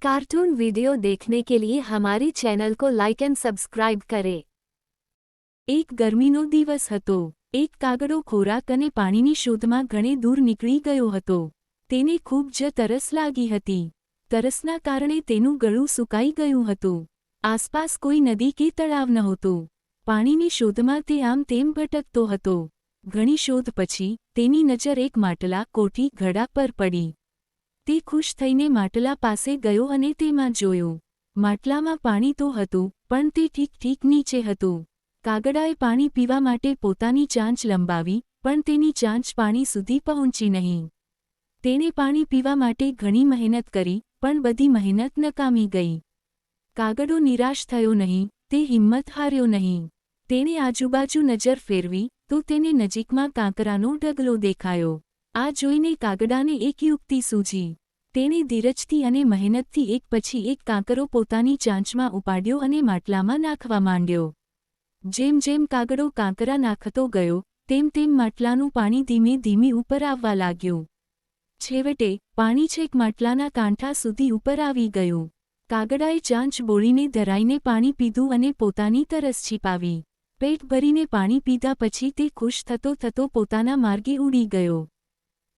Cartoon video देखने के लिए हमारी चैनल को लाइक एंड सब्सक्राइब करें। એક ગરમીનો દિવસ હતો। એક કાગડો ખોરાક અને પાણીની શોધમાં ઘણે દૂર નીકળી ગયો હતો। તેને ખૂબ જ તરસ લાગી હતી। તરસના કારણે તેનું ગળું સુકાઈ ગયું હતું। આસપાસ કોઈ નદી કે તળાવ નહોતું। પાણીની શોધમાં તે આમ તેમ ભટકતો હતો। ઘણી શોધ પછી તેની નજર એક માટલા કોઠી ઘડા પર પડી। તે ખુશ થઈને માટલા પાસે ગયો અને તેમાં જોયું। માટલામાં પાણી તો હતું, પણ તે ઠીક ઠીક નીચે હતું। કાગડાએ પાણી પીવા માટે પોતાની ચાંચ લંબાવી, પણ તેની ચાંચ પાણી સુધી પહોંચી નહીં। તેણે પાણી પીવા માટે ઘણી મહેનત કરી, પણ બધી મહેનત નકામી ગઈ। કાગડો નિરાશ થયો નહીં, તે હિંમત હાર્યો નહીં। તેણે આજુબાજુ નજર ફેરવી, તો તેને નજીકમાં કાંકરાનો ઢગલો દેખાયો। આ જોઈને કાગડાને એક યુક્તિ સૂઝી। તેણે ધીરજથી અને મહેનતથી એક પછી એક કાંકરો પોતાની ચાંચમાં ઉપાડ્યો અને માટલામાં નાખવા માંડ્યો। જેમ જેમ કાગડો કાંકરા નાખતો ગયો, તેમ તેમ માટલાનું પાણી ધીમે ધીમે ઉપર આવવા લાગ્યું। છેવટે પાણી છેક માટલાના કાંઠા સુધી ઉપર આવી ગયું। કાગડાએ ચાંચ બોળીને ધરાઈને પાણી પીધું અને પોતાની તરસ છીપાવી। પેટ ભરીને પાણી પીધા પછી તે ખુશ થતો થતો પોતાના માર્ગે ઉડી ગયો।